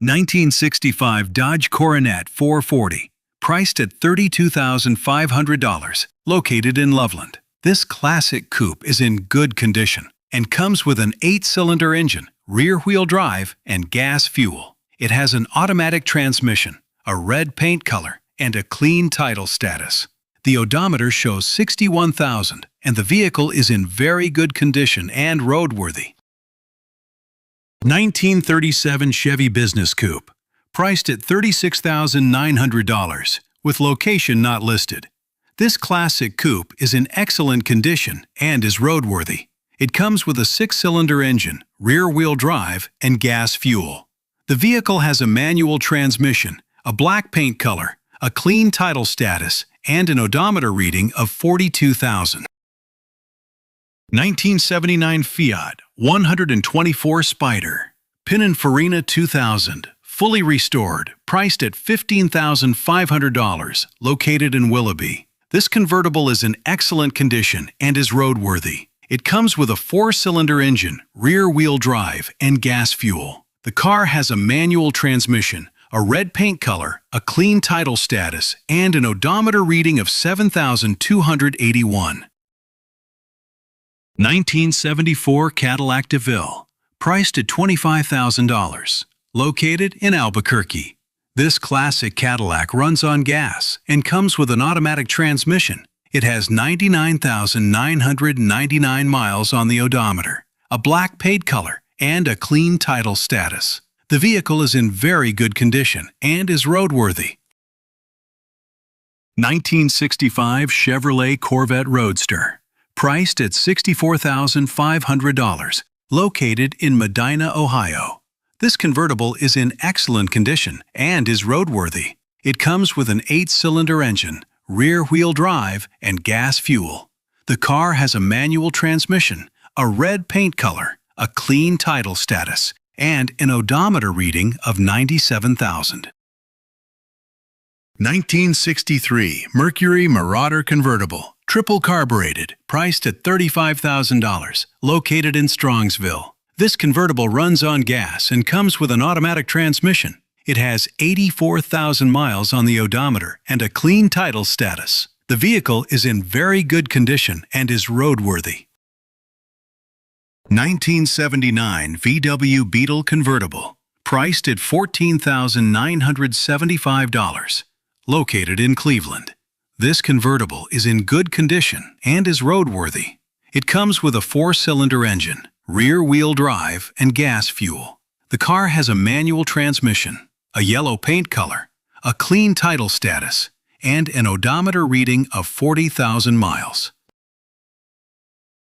1965 Dodge Coronet 440, priced at $32,500, located in Loveland. This classic coupe is in good condition and comes with an 8-cylinder engine, rear-wheel drive, and gas fuel. It has an automatic transmission, a red paint color, and a clean title status. The odometer shows 61,000, and the vehicle is in very good condition and roadworthy. 1937 Chevy Business Coupe, priced at $36,900, with location not listed. This classic coupe is in excellent condition and is roadworthy. It comes with a 6-cylinder engine, rear-wheel drive, and gas fuel. The vehicle has a manual transmission, a black paint color, a clean title status, and an odometer reading of 42,000. 1979 Fiat 124 Spider, Pininfarina 2000, fully restored, priced at $15,500, located in Willoughby. This convertible is in excellent condition and is roadworthy. It comes with a 4-cylinder engine, rear-wheel drive, and gas fuel. The car has a manual transmission, a red paint color, a clean title status, and an odometer reading of 7,281. 1974 Cadillac DeVille, priced at $25,000, located in Albuquerque. This classic Cadillac runs on gas and comes with an automatic transmission. It has 99,999 miles on the odometer, a black paint color, and a clean title status. The vehicle is in very good condition and is roadworthy. 1965 Chevrolet Corvette Roadster, priced at $64,500, located in Medina, Ohio. This convertible is in excellent condition and is roadworthy. It comes with an 8-cylinder engine, rear-wheel drive, and gas fuel. The car has a manual transmission, a red paint color, a clean title status, and an odometer reading of 97,000. 1963 Mercury Marauder Convertible, triple carbureted, priced at $35,000, located in Strongsville. This convertible runs on gas and comes with an automatic transmission. It has 84,000 miles on the odometer and a clean title status. The vehicle is in very good condition and is roadworthy. 1979 VW Beetle Convertible, priced at $14,975, located in Cleveland. This convertible is in good condition and is roadworthy. It comes with a 4-cylinder engine, rear-wheel drive, and gas fuel. The car has a manual transmission, a yellow paint color, a clean title status, and an odometer reading of 40,000 miles.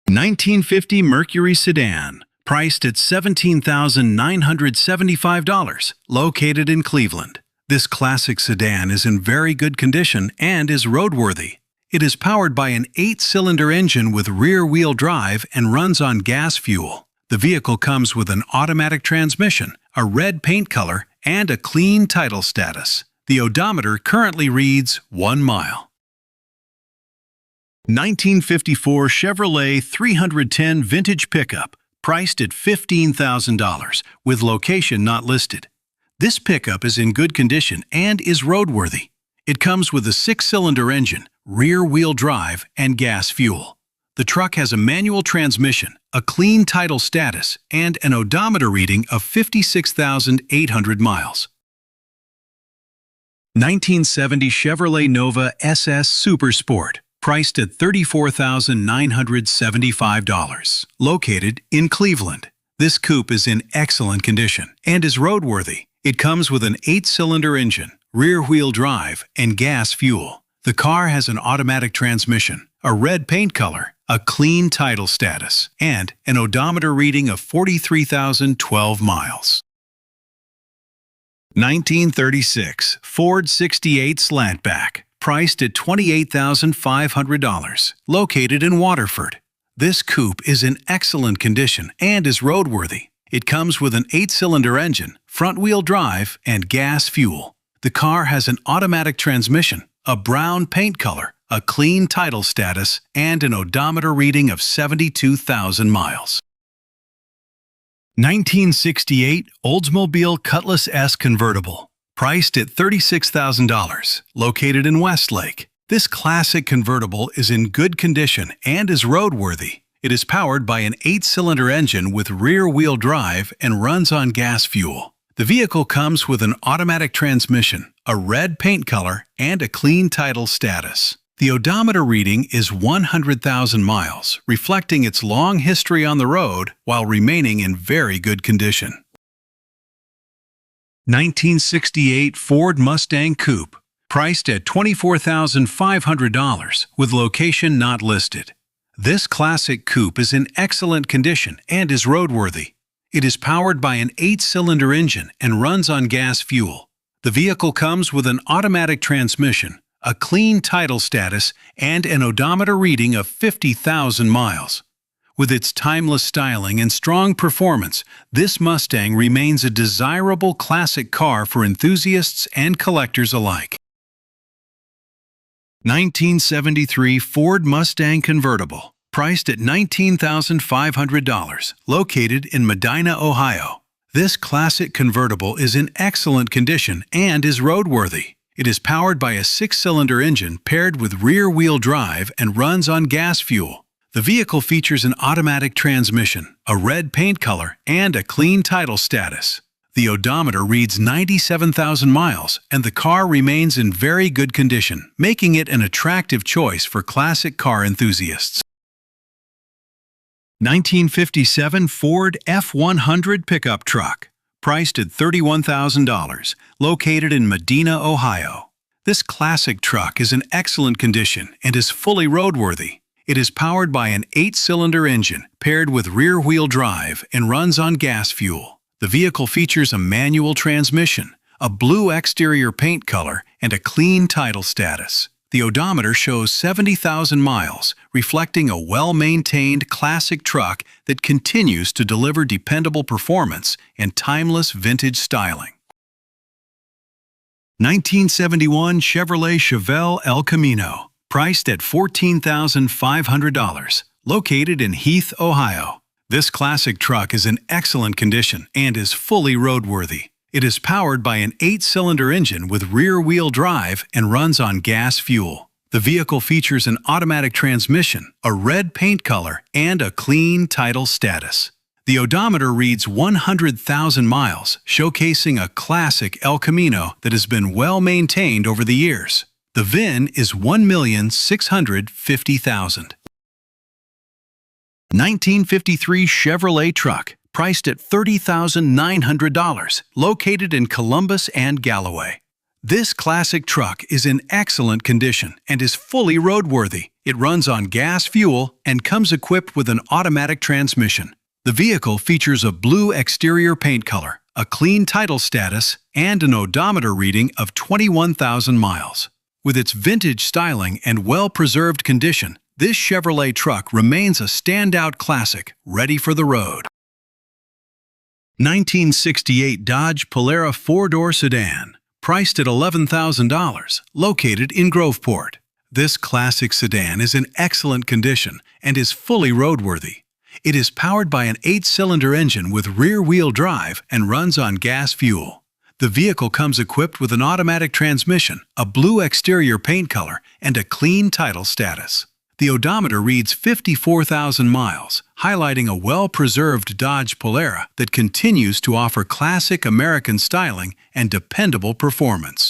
1950 Mercury Sedan, priced at $17,975, located in Cleveland. This classic sedan is in very good condition and is roadworthy. It is powered by an 8-cylinder engine with rear-wheel drive and runs on gas fuel. The vehicle comes with an automatic transmission, a red paint color, and a clean title status. The odometer currently reads 1 mile. 1954 Chevrolet 310 Vintage Pickup, priced at $15,000, with location not listed. This pickup is in good condition and is roadworthy. It comes with a 6-cylinder engine, rear-wheel drive, and gas fuel. The truck has a manual transmission, a clean title status, and an odometer reading of 56,800 miles. 1970 Chevrolet Nova SS Super Sport, priced at $34,975, located in Cleveland. This coupe is in excellent condition and is roadworthy. It comes with an 8-cylinder engine, rear-wheel drive, and gas fuel. The car has an automatic transmission, a red paint color, a clean title status, and an odometer reading of 43,012 miles. 1936 Ford 68 Slantback, priced at $28,500, located in Waterford. This coupe is in excellent condition and is roadworthy. It comes with an 8-cylinder engine, front-wheel drive, and gas fuel. The car has an automatic transmission, a brown paint color, a clean title status, and an odometer reading of 72,000 miles. 1968 Oldsmobile Cutlass S convertible, priced at $36,000, located in Westlake. This classic convertible is in good condition and is roadworthy. It is powered by an 8-cylinder engine with rear-wheel drive and runs on gas fuel. The vehicle comes with an automatic transmission, a red paint color, and a clean title status. The odometer reading is 100,000 miles, reflecting its long history on the road while remaining in very good condition. 1968 Ford Mustang Coupe, priced at $24,500, with location not listed. This classic coupe is in excellent condition and is roadworthy. It is powered by an 8-cylinder engine and runs on gas fuel. The vehicle comes with an automatic transmission, a clean title status, and an odometer reading of 50,000 miles. With its timeless styling and strong performance, this Mustang remains a desirable classic car for enthusiasts and collectors alike. 1973 Ford Mustang Convertible, priced at $19,500, located in Medina, Ohio. This classic convertible is in excellent condition and is roadworthy. It is powered by a 6-cylinder engine paired with rear-wheel drive and runs on gas fuel. The vehicle features an automatic transmission, a red paint color, and a clean title status. The odometer reads 97,000 miles, and the car remains in very good condition, making it an attractive choice for classic car enthusiasts. 1957 Ford F-100 pickup truck, priced at $31,000, located in Medina, Ohio. This classic truck is in excellent condition and is fully roadworthy. It is powered by an 8-cylinder engine paired with rear-wheel drive and runs on gas fuel. The vehicle features a manual transmission, a blue exterior paint color, and a clean title status. The odometer shows 70,000 miles, reflecting a well-maintained classic truck that continues to deliver dependable performance and timeless vintage styling. 1971 Chevrolet Chevelle El Camino, priced at $14,500, located in Heath, Ohio. This classic truck is in excellent condition and is fully roadworthy. It is powered by an 8-cylinder engine with rear-wheel drive and runs on gas fuel. The vehicle features an automatic transmission, a red paint color, and a clean title status. The odometer reads 100,000 miles, showcasing a classic El Camino that has been well maintained over the years. The VIN is 1,650,000. 1953 Chevrolet truck, priced at $30,900, located in Columbus and Galloway. This classic truck is in excellent condition and is fully roadworthy. It runs on gas fuel and comes equipped with an automatic transmission. The vehicle features a blue exterior paint color, a clean title status, and an odometer reading of 21,000 miles. With its vintage styling and well-preserved condition, this Chevrolet truck remains a standout classic, ready for the road. 1968 Dodge Polara 4-door sedan, priced at $11,000, located in Groveport. This classic sedan is in excellent condition and is fully roadworthy. It is powered by an 8-cylinder engine with rear-wheel drive and runs on gas fuel. The vehicle comes equipped with an automatic transmission, a blue exterior paint color, and a clean title status. The odometer reads 54,000 miles, highlighting a well-preserved Dodge Polara that continues to offer classic American styling and dependable performance.